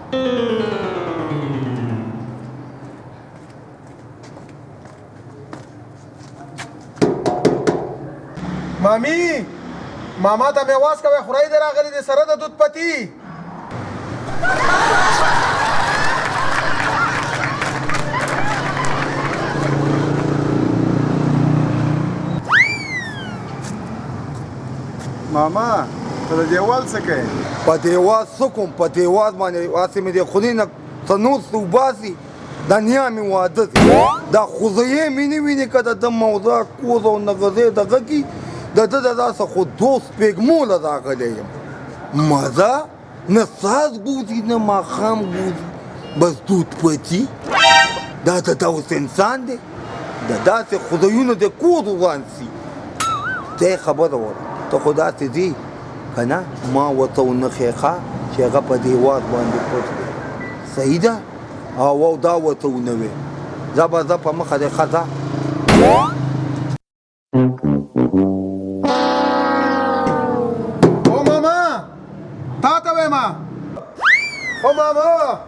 مامي ماما ته مې واس کوي خورای دې راغلی دی سره د دود پتی ماما ته د دیوال څه کوې؟ په دیوال څه کوم په دیوال باندې هسې مې د خولې نه څه نوس وباسي د نیا مې واده دی دا خوځیې مې نه وینې که د ده موضوع کوز او نغزې دغه کي د ده د داسې خو دوست سپېږمو له راغلی یم مزه نه ساز ګوزي نه ماښام ګوزي بس دود پتي دا د اوس انسان دی د داسې خدایونو د کور وانسي ته خبره وره ته خو داسې ځي که نه ما ورته ونښې ښه چې هغه په دیوال باندې پټ دی صحیح ده او دا ورته ونه وې ځه به زه په مخه دی ښه ځه او ماما تا ته وایم او ماما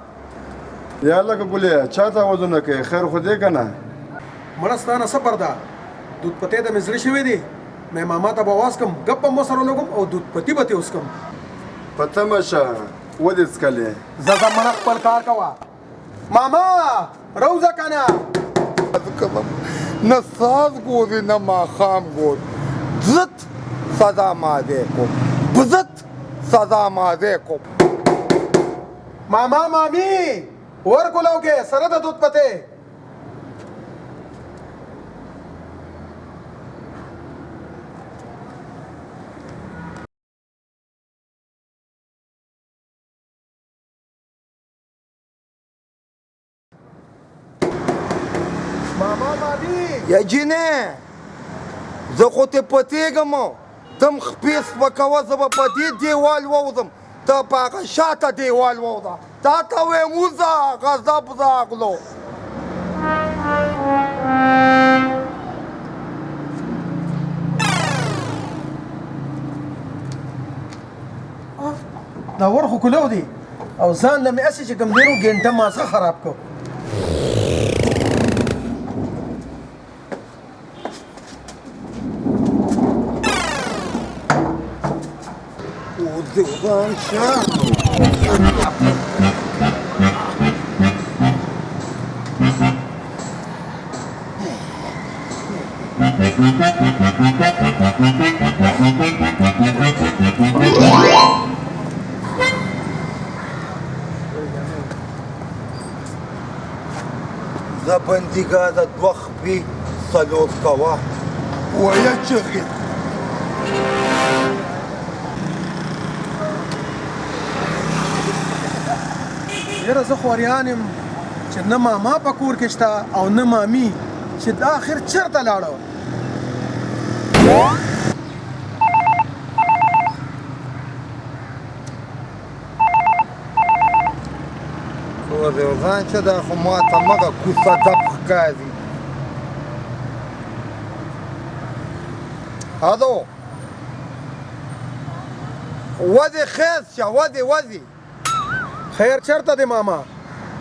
یا لکه ګلې چا ته آوازونه کوې خیر خو دی که نه مړه ستا نه صبر ده دود پتی ته مې زړه شوی دی مې ماما ته به آواز کړم ګپ به مو سره ولګوم او دود پتی به ترې وڅښم په تمه شه ودې څکلې زه ځه مړه خپل کار کوه ماما روزه که نه نه ساز ګوري نه ماښام ګوري زت سزا ماده کوم بزت سزا ماده کوم ماما مامی ور کولاو کې سره د دود پتی ماما مامی یا جینې زه خو ترې پتېږم ته هم خپې سپکوه زه به په دې دیوال ووځم ته په هغه شاته دیوال ووځه تا ته وایم وځه غضب راغلو دا ور خو کولاو دی او ځان له مې هسې چې کوم دی نو ګنټه ماسه خراب کړ وځوان شه زه بندیګا د دوه خپې څلور کوه ویه چغې یاره زه خوریان یم چې نه ماما په کور کې شته او نه مامي چې دا آخر چېرته لاړه ځان چې دا خو ما ته مغه کوڅه ډب ښکاري الو ودې خیر شه ودې خیر چېرته دی ماما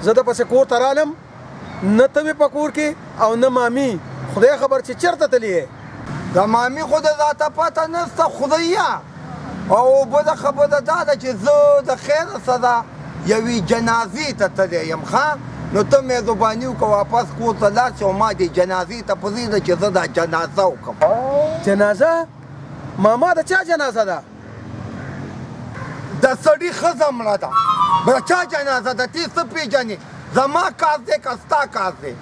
زه د پسې کور ته رالم نه ته وې په کور کې او نه مامي خدای خبر چې چېرته تللی یې د مامي خو د ذاته پته نشته خدایه او بله خبره دا ده چې زه د خیره سره یوې جنازې ته تللی یم ښه نو ته مهرباني وکړه واپس کور ته لاړ شې او ما دې جنازې ته پرېږده چې زه دا جنازه وکړم جنازه ماما د چا جنازه ده د سړي ښځه مړه ده د چا جنازه ده تی څه پېژنې زما کار دی که ستا کار دی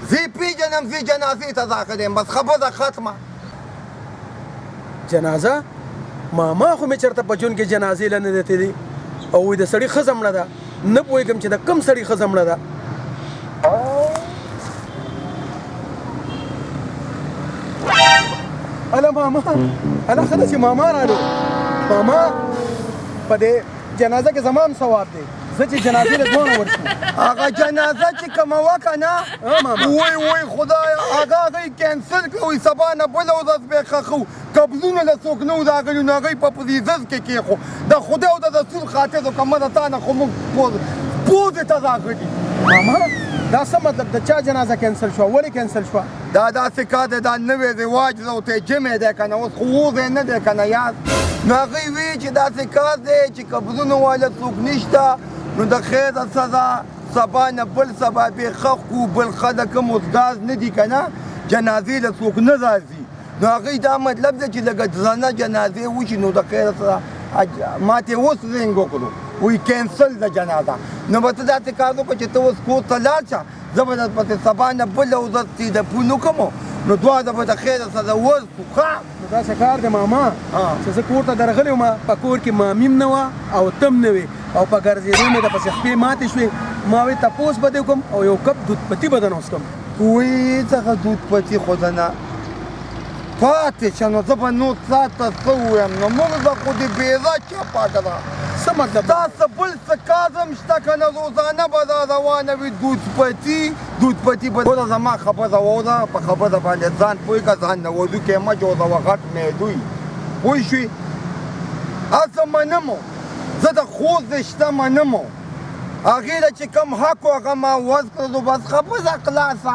زه یې پېژنم زه جنازې ته داخل یم بس خبره ختمه جنازه ماما خو مې چېرته په ژوند کې جنازې له نه دی تللي او وایي د سړي ښځه مړه ده نه پوهېږم چې د کوم سړي ښځه مړه ده اله ماما اله ښه ده چې ماما رالو ماما په دې جنازه کې زما هم ثواب دی زه چې جنازې له دواړه ورشو هغه جنازه چې کومه وه که نه وای خدایه هغه هغوی کینسل کړه وایي سبا نه بله ورځ به یې ښخو قبضونه له څوک نه و راغلي نو هغوی په پریزز کې کېښو د خدای او د رسول خاطر که مه د تا نه خو موږ پوزې ته راغلي. ماما دا څه مطلب د چا جنازه کینسل شوه ولې کینسل شوه دا داسې کار دی دا نوی رواج دی او ته جمع دی که نه اوس خو اوس نه دی که نه یاد نو هغوی وی چې داسې کار دی چې قبرونو والا څوک نشته نو د خیره سزا سبا نه بل سبا بې خښ کړو بل ښه د کوم اوس ګاز نه دي که نه جنازې له څوک نه راځي نو هغوی دا مطلب دی چې لکه درنه جنازې وشي نو د خیره سره ما ته اوس رنګ وکړو وی کینسل د جنازه نو به ته داسې کار وکړه چې ته اوس کور ته لاړ شه زه به درپسې سبا نه بله ورځ تلیفون وکړم نو دواړه به د خیره سره ورسو ښه نو داسې کار دی ماما چې زه کور ته درغلی وم په کور کې مامي هم نه وه او ته هم نه وې او په ګرځېدو مې د پسې خپې ماتې شوې ما وې تپوس به دې وکړم او یو کپ دودپتي به درنه وڅښم وی څنګه دودپتي خو ده نه پاتې شه نو زه به نور ساته څه ووایم نو موږ به خو دې بېزه چپه کړه څه مطلب دا څه بل څه کار هم شته که نه روزانه به را روانه وي دودپتي به ټوله زما خبره واوره په خبره باندې ځان پوه کړه ځان نه وضوکې مه جوړوه غټ معدوی پوه شوې هسه منمو زه د خوست د شته منمو هغې له چې کوم حق و هغه ما وض کړلو بس خبره خلاصه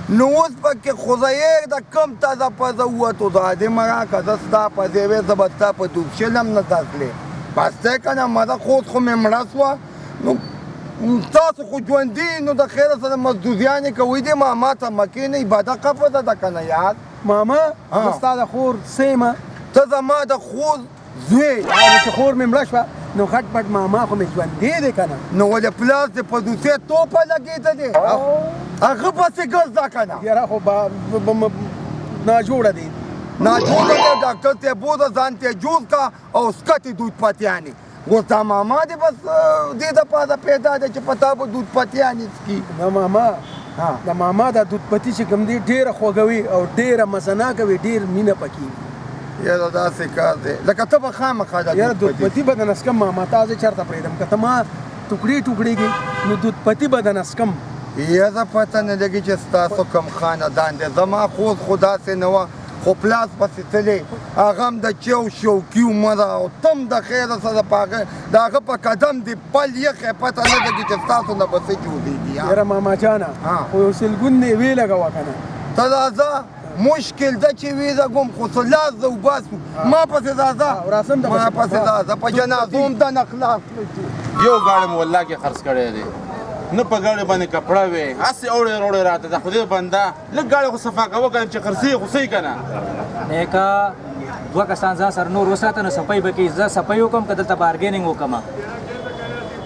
نو اوس پکې خدای د کم تازه پزه ووتو د ادم راکړه زه ستا پزې وې زه به ستا په دوب شلم نه تسلې بس دی که نه مده خوست خو مې مړه سوه نو تاسو خو ژوندي نو د خیره سره مزدوزیانې کوئ دی ماما ته مه کښېنئ بده قفزه ده که نه یاد ماما زه ستا د خور سیمه ته زما د خور زوی چې خور مې مړه شوه نو خټ پټ ماما خو مې ژوندی دی که نه نو ولې پلاس دې په دوسې توپه لګېده دی هغه پسې ګرځه که نه یاره خو ناجوړه دی ناجوړه دی ډاکټر ته بوځه ځان ته جوړ کا او سکتې دودپتیانې اوس دا ماما دې بس دې دپاره پیدا دی چې په تا به دودپتیانې څکي نه ماما د ماما دا دودپتي چې کوم دی ډېره خوږوي او ډېره مزناکه وي ډېر مینه پکې یاره داسې کار دی لکه ته به خامخا دا یاره دودپتي به د نسکم ماما تا زه چېرته پرېږدم که ته ما ټوکړې ټوکړې کړې نو دودپتي به د نسکم یاره پته نه لګي چې ستاسو کوم خاندان دی زما خوست خو داسې نه وه خو پلاس پسې تللی هغه هم د چیو شوکي عمره او ته هم د خیره سره په هغه د هغه په قدم دې پل یخې پته نه لګي چې ستاسو نه به څه جوړېږي یاره ماما جانه خو یو سلګون دې ویې لګوه که نه ته راځه مشکل ده چې ویې لګوم خو څه لاس زه وباسو ما پسې راځه ما پسې راځه په جنازو هم دنه خلاص یو ګاډی مو والله کې خرڅ کړی دی نه په ګاډي باندې کپړه وې هسې اوړې روړې راته د خدای بنده لږ ګاډي خو صفا کوه که چې خرڅوي خو صحیح که نه نیکه دوه کسان ځان سره نور وساته نو صفایي به کوي زه صفایي وکړم که دلته بارګیننګ وکړم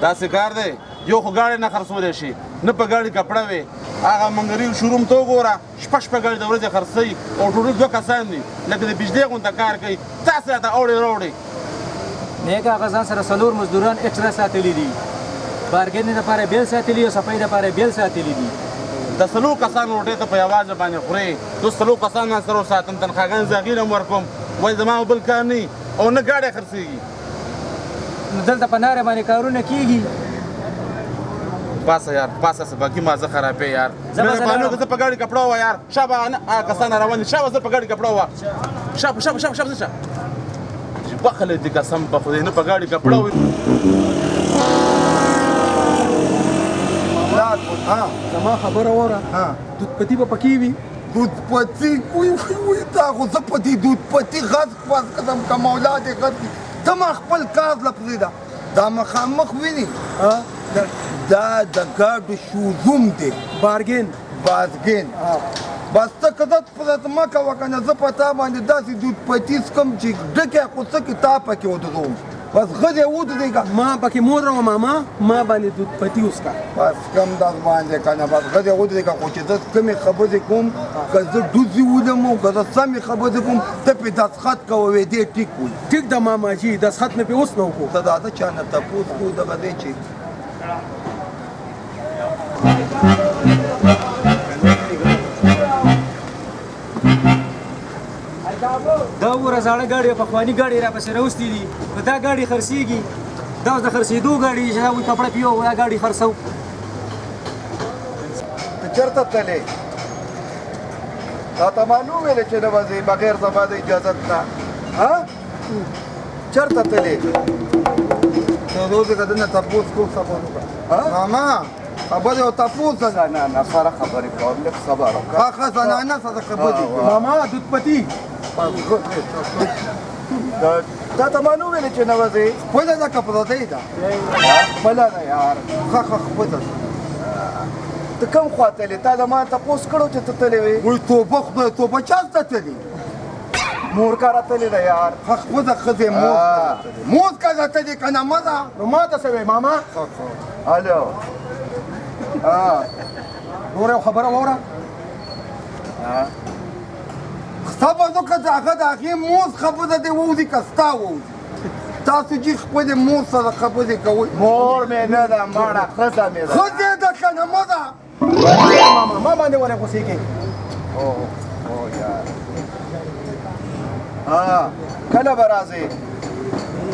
داسې کار دی یو خو ګاډی نه خرڅولی شي نه په ګاډي کپړه وې هغه منګري شوروم ته وګوره شپه شپه ګاډي د ورځې خرڅوي او ټوټل دوه کسان دي لکه د بجلۍ غونته کار کوي تاسې راته اوړې روړې نیکه هغه ځان سره څلور مزدوران اکسټرا ساتلي دي بارګینګ لپاره بیل ساتلي او صفایي لپاره بیل ساتلي دي د څلور کسانو روټۍ ته په یوازې باندې خورې زه څلور کسان ما سره وساتم تنخواګانې زه هغې له هم ورکوم وایي زما بل کار نه او نه ګاډی خرڅېږي نو دلته په ناره باندې کارونه کېږي پاسه یار پاسه سباکي ما زه خرابې یار مهرباني وکړه زه په ګاډي کپړه ووه یار شابه هغه کسان روان دي شابه زه په ګاډي کپړه ووه شابه شابه شابه شابه شه بخلی دې قسم په خدای نه په ګاډي کپړه وي زما خبره واوره دودپتي به پکې وي دودپتي وی دا خو زه په دې دودپتي غز خواز کړم که مولا دې غز کړي ته ما خپل کار له پرېږده دا مخامخ ویني دا د ګاډو شوزوم دی بازګین بس ته که زه پرته مه کوه که نه زه په تا باندې داسې دودپتي څکم چې ډکې خو څه کې تا پکې ودروم بس غدې ودرېږه ما پکې مور راوه ماما ما باندې دودپتي وڅکه بس کم در باندې که نه بس غدې ودرېږه خو چې زه کمې خبرې کوم که زه ډوزې ولم که زه سمې خبرې کوم ته پرې دستخط کوه وې دې ټیک وي ټیک ده ماما جي دستخط مې پرې اوس نه وکړو ته دا چا نه تپوس کړو دغه دی چې دا وګوره زاړه ګاډي او پخواني ګاډي راپسې راوستي دي نو دا ګاډي خرڅېږي دا اوس د خرڅېدو ګاډي چې هغوی کپړه پې وو دا ګاډي خرڅو ته چېرته تلې تا ته معلوم ویلې چې نه به ځې بغیر زما د اجازت نه چېرته تلې ته روزه کدن تاسو کو صبر وکړه ماما خبره او تاسو څنګه نه سره خبرې کوم لږ صبر وکړه خاصه زنانه سره خبرې ماما دودپتی تا ته ما نو ویلې چې نه وځې خپله ده که پردۍ ده خپله ده یار ښه خپله ته کوم خوا تلې تا د ما تپوس کړو چې ته تلې وې وایي توبه خدای توبه چا ته تلي مور کاره تلې ده یار ښه خپله ښځې موز که ده تلي که نه مه ده نو ما ته څه وایې ماما الو نور یو خبره واوره صبر وکړه چې هغه د هغې موز خبره دې ووځي که ستا ووځي تاسو چې خپلې مور سره خبرې کوئ مور مې نه ده ماړه ښځه مې ده ښځې ده که نه مه ده ماما ما باندې ولې غوسې کوې او یار کله به راځې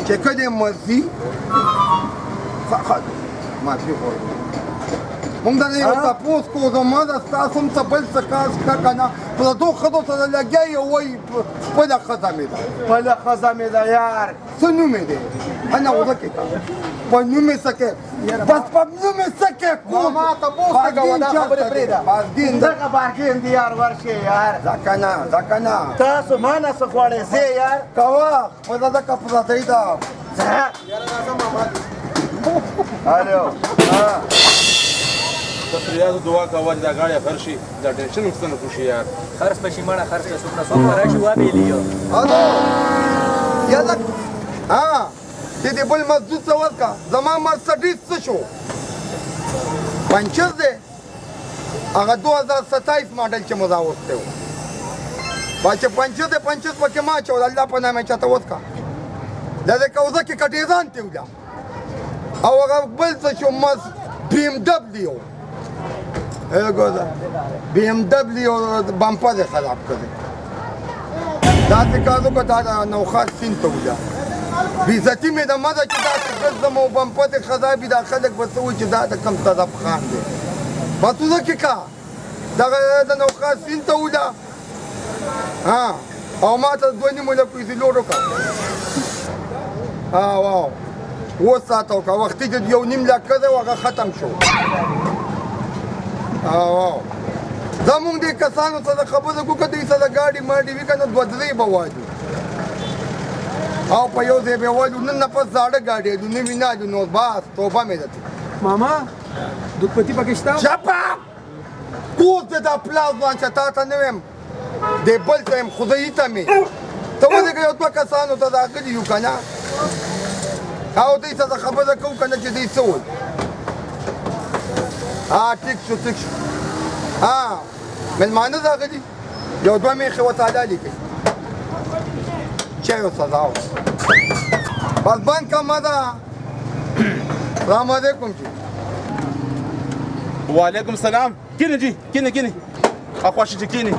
چې کله مرضي معافي غواړم مونږ د یو تپوس کوو زما د ستاسو هم څه بل څه کار شته که نه پردو ښځو سره لګیا یې وایي خپله ښځه مې ده خپله ښځه مې ده یار څه نوم یې دی هنه ورکې که په نوم یې څه کې بس په نوم یې څه کې ماما تپوس ته کوه دا خبرې پرېږده بازدین دغه بارګین دی یار ورشې یار ځکه نه تاسو ما نه څه غواړئ زه یار کوه خپله ده که پردۍ ده الو ریاض دعا کوه چې دا ګاډی خر شي دا ټینشن هم ستنه خوشي یار خرڅ پشي مړه خرڅ څوک نه څوک راشي وابېلی یو الو یاده دې دې بل مسجد څه ورکړه زما مرسډیز څه شو پنچر دی هغه 2027 ماډل چې مو راوستی و چې پنچر دی پنچر پکې ما اچول الله په نامه چاته ورکړه دا د کوزه کې کټېزان تېوله او هغه بل څه شو بي ام دبليو بي ام دبليو بمپر یې خراب کړی داسې کار وکړه دا نوخار سیند ته وله بېعزتي مې د مده چې داسې ګرځم او بمپر یې خراب وي دا خلک به څه وایي چې دا د کوم طرف خان دی بس وزه کې کا دغه د نوخار سیند ته وله او ما ته 2 نیمه لک پیسې لوډ وکړه واو 8 ساعته وکړه وختي چې 1 نیم لک کړی و هغه ختم شو واو زمونږ دې کسانو سره خبرې وکړو که دوی سره ګاډي ماډي وي که نه 2-3 به والو او په یو ځای به والو نن نه پس زاړه ګاډي الو نوي نه الو نو بس توبه مې ده ماما دودپتی پکې شته چپه کوز دې دا پلاس باندې چې تا ته نه ویم دې بل ته یم خدایي ته مې ته ودرېږه یو 2 کسانو ته راغلي یو که نه او دوی سره خبره کوو که نه چې دوی څه وایي ټیک شو مېلمانه راغلي یو 2 میخې ورته حلالې کوي چای او سزا و بس بند که مده سلام علیکم جی وعلیکم السلام کینې جی کینې اخواشي چې کینې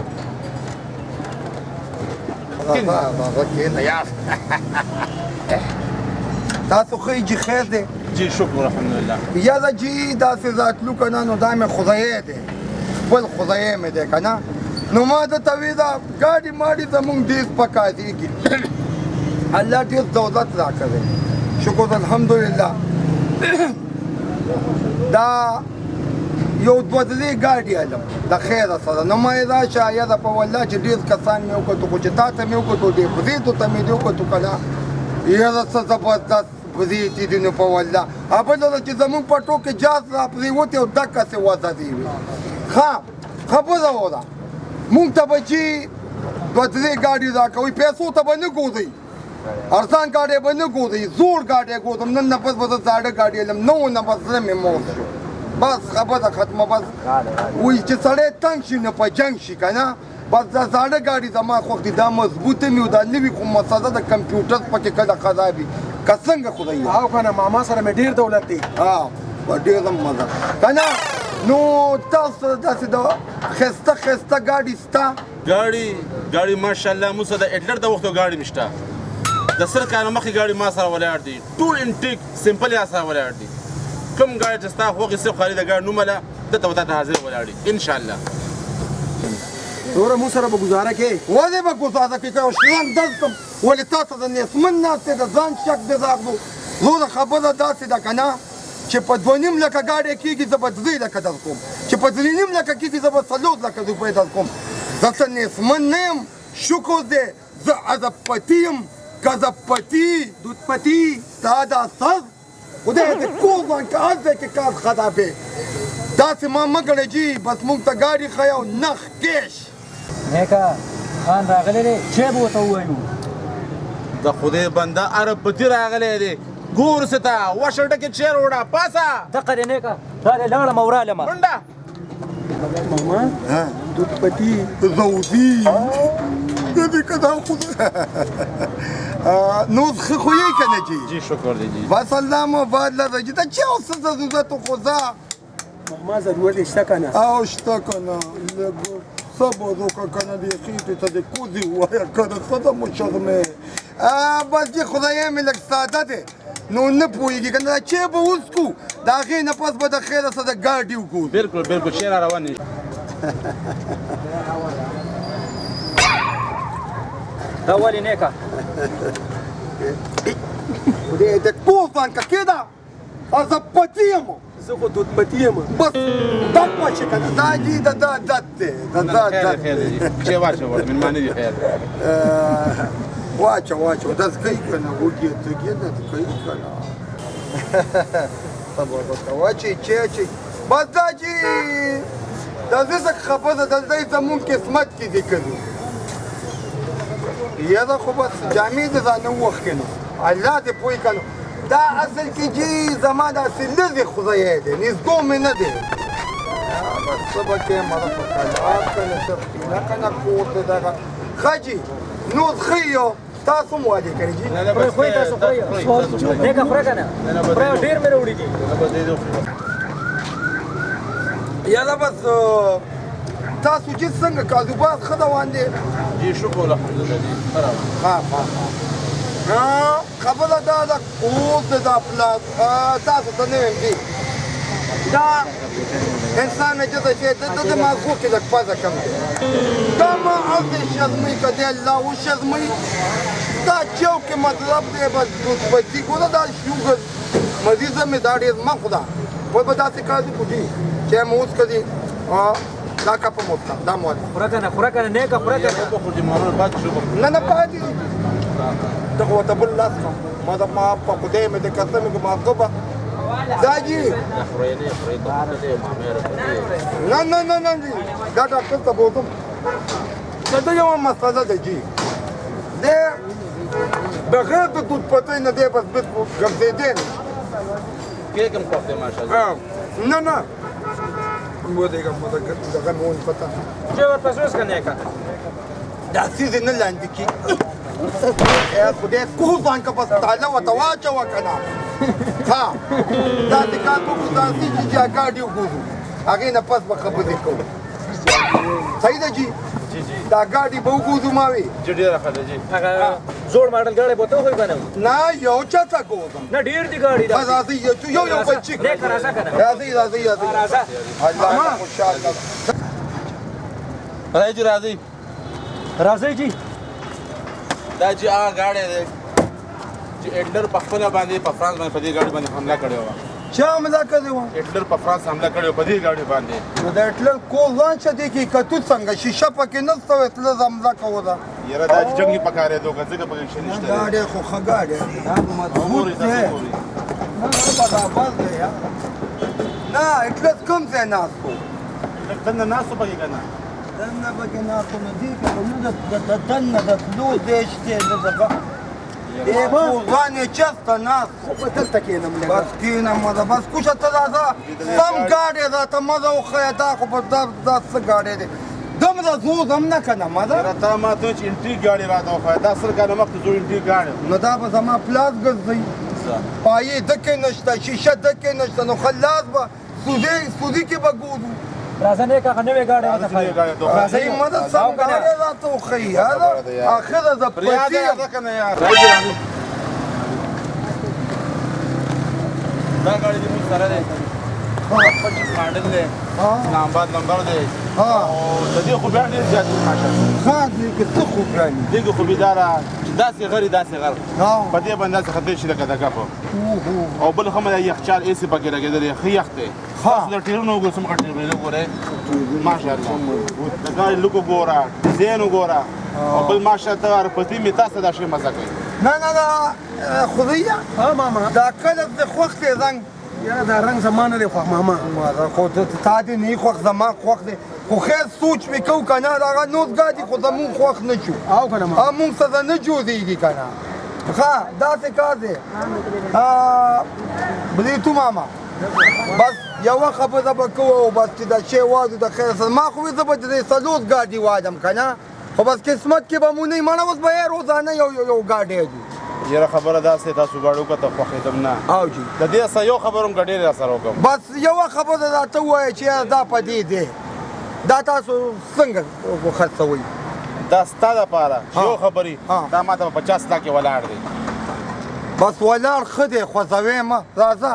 تاسو ښه جي خیر دی جی شکر الحمدلله یاده جی داسې راتلو که نه نو دا مې خدایي دی خپل خدایي مې دی که نه نو ما درته وی دا ګاډي ماډي زمونږ ډېر پکارېږي الله ډېر دولت راکړی شکر الحمدلله دا یو 2-3 ګاډي علم د خیره سره نو ما یې راشه یاده په والله چې ډېر کسان مې وکتو خو چې تا ته مې وکتو دې بریدو ته مې دې وکتو که نه یاره څه زبردست برید دي نو په والله بله ده چې زمونږ په ټوکې جاز را پرېوتې او دقسې وضع دې وي ښه خبره وره مونږ ته به چې 2-3 ګاډي راکوئ پیسو ته به نه ګورئ ارزان ګاډی به نه ګورئ زوړ ګاډی ګورم نن نه بس به زه زاړه ګاډي علم نه و نه بس زړه مې موت شو بس خبره ختمه بس وایي چې سړی تنګ شي نه په جنګ شي که نه بس دا زاړه ګاډي زما خوښ دي دا مضبوطه مې دا نوي خو مسله د کمپیوټر پکې کله خراب وي که څنګه خدای او که نه ماما سره مې ډېر دولت دی په ډېره مزه که نه نو تاسو سره داسې د ښایسته ګاډي شته ګاډي ماشاءالله موږ سره د اټلر د وختو ګاډي نشته د 100 کاله مخکې ګاډي ما سره ولاړ دي ټول انټیک سمپل یا سره ولاړ دي کوم ګاډي چې ستا خوښ صرف خالي د ګاډي نوم له دته وته حاضر ولاړ دي ان شاء الله نوره مو سره به ګزاره کې ولې به ګزاره کې که یو شلنګ درځم ولې تا سره نیسمن ناست دی د ځان شک دې راغلو زوره خبره داسې ده که نه چې په 2.5 لکه ګاډی کېږي زه به 3 لکه در کوم چې په 3.5 لکه کېږي زه به 4 لکه روپۍ در کوم زه څه نیستمن نه یم شکر دی زه عزبپتي یم گزبپتي دودپتي ستا دا سر خدای دې کور باندې که هر ځای کې کار خرابې داسې ما مه ګڼه جي بس موږ ته ګاډي ښایي او نخ کیش نیکه خان راغلی دی چې به ورته ووایو د خدای بنده عربپتي راغلی دی ګور ستا وشه ډکې چیر وړه پاسه دقه دی نیکه دا دی لاړم او رالمه منډه ماما دودپتي زودي دې که دا خو نو ښه خو یې که نه جي جی شکر دی جی بس الله مباد لره جي دا چا او څه ضرورت خو ځه ماما ضرورت شته که نه او شته که نه لږ صبر وکړه که نه دې خېټې ته دې کوزې ووایه که نه څه ده مو شرمې بس جي خدای مې لږ ساده دی نو نه پوهېږي که نه دا چای به وڅکو د هغې نه پس به د خیره څه د ګاډي وګورو بالکل بالکل چیر را روان دی دا ولې نیکه خدای دې کور باندې کېده عزبپتي یم زه خو دودپتي یم بس دد وشي که نه دا جي د ده دد دی د ده خیر دد خیر دی چی واچه وړه مېلمانه دي خیر واچه واچه دس کوي که نه وږې تږې دس کوي که نه صبر وکړه واچي چې اچي بس دا چې د دې څه خبره ده دی زمونږ قسمت کې ذکر وي یاره خو بس جامې د ځانه ووښکې نو الله دې پوه که نو دا اصل کې جي زما داسې لږې خدای دی نږدو مې نه دی بس څه به کې مړه په کلات که نه سختینه که نه کور دی دغه ښه جي نور ښه یو تاسو هم واجې کړي جي خورئ تاسو خورئ نیکه خوره که نه خورئ ډېر مې راوړي دي یاره بس تاسو جي څنګه کاروبار ښه روان دی جی شکر الحمدلله جی خبره دا ده اوس د دا پلار تاسو ته نه ویم جي دا انسان جزه چې د د ماغو کې لږ پزه کم دی دا ما او د شزمۍ که دی الله وشزمۍ دا چوک کې مطلب دی بس دودپتي ګوره دا شوګر مریضه مې دا ډېر مه خوره وایي به داسې کار دي کوټي چې مې اوس کړي دا کپه مو وکړه دا مو خوره که نه خوره که نه نیکه خوره که نه خو جی مرور پاتې شو نه نه پاتې دي دغه ورته بل لاس کړم ما د ما په خدای مې د قسم کې ماغوبه دا جي نه نه نه نه جي دا ډاکټر ته بوتم دا یوه مسله ده جي دی بغیر د دودپتۍ نه دی بس بالکل ګرځېدی نه کیک هم خوښ دی ماشاءالله نه نه ودېږه دغه مې ونې پته چې ورپسې اوس که نیکه دا سیزې نه لاندې کېږي خدای کور باندې بس تاله ورته واچوه که نه ها داسې کار وکړو داسې چې ګاډي وګورو هغې نه پس به خبرې کوو صحیح ده جي دا ګاډي به وګورو ما وی جی ډېره ښه ده جی هغه زوړ ماډل ګاډی به ته وخوي که نه نه یو چاته ګورم نه ډېر دي ګاډي دا راځئ یو بچی نیکه راځه که نه راځئ راځه الله خوشحاله راځئ جی راځئ راځئ جي دا چې هغه ګاډی دی چې هټلر په خپله باندې په فرانس باندې په دې ګاډي باندې حمله کړې وه چا حمله کړې وه هټلر په فرانس حمله کړې وه په دې ګاډي باندې نو د هټلر کور ځان شه دی کې کتو څنګه شیشه پکې نسته و هټلر حمله کوله یاره دا چې جنګ یې پکارېدو که ځکه پکې ښه نشته دی ګاډی خو ښه ګاډی دی مضبوط دی نه برابر دی نه هټلر کوم ځای ناست و دننه ناست و پکې که نه دننه پکې ناست و نو دې کې خو نه د دننه د تلو ځای شته نه دغه دې کوربان یې چېرته ناست و په دلته کښېنم بس کېنم بس کوشه ته راځه سم ګاډی راته مزه وښیه دا خو به دا څه ګاډی دی دومره زور هم نه که نه مزه یاره تا ما ته چې انټریک ګاډي راته وښیه دا 100 کاله مخکې زوړ انټریک ګاډی نو دا به زما پلاس ګرځوي پایې دکې نشته شیشه دکې نشته نو خلاص به سوزي کې به ګورو راځه نیکه هغه نوې ګاډی راته ښایي راځئ مزه سم ګاډی راته وښیي یاره اخره زه یاد پټي یاده که نه یار راځئ راځئ دا ګاډی دې موږ سره دی 25 ماډل دی اسلام آباد نمبر دی او د دې خو بیا ډېر زیات دي ماشاءالله ښه دې کې څه خوبیانې دې کې خوبي دا ده چې داسې غر داسې غر په دې باندې داسې خطر شي لکه د کپو او بل هم د یخچال ایسي پکې لګېدلی ښه یخ دی تاسو د ټیرونو وګورئ څومره ټیرونه وګورئ ماشاءالله د ګاډي لوک وګوره ډیزاین وګوره او بل ماشاءالله ته ارپتي مې تاسو دا شی مزه کوي نه نه نه خدایه ها ماما دا کله د خوښ دی رنګ یاره دا رنګ زما نه دی خوښ ماما خو تا دې نه خوښ زما خوښ دی خو خیر سوچ مې کوو که نه دغه نوز ګاډي خو زمونږ خوښ نه شو او که نه ماما مونږ سره نه جوړېږي که نه ښه داسې کار دی بریتو ماما بس یوه خبره به کوو او بس چې دا شی وادو د خیر سره ما خو وې زه به د دې څلور ګاډي وادم که نه خو بس قسمت کې به مو نه مړه اوس به یې روزانه یو ګاډی دی یاره خبره داسې تاسو ګاډو کته خوښېدم نه او جي د دې سره یو خبر هم ګډېرې راسره وکړم بس یوه خبره راته ووایه چې یاره دا په دې دی دا تاسو څنګه خرڅوئ دا ستا دپاره یو خبرې دا ما ته په 50 لاکھ کې ولاړ دی بس ولاړ ښه دی خوځوې مه راځه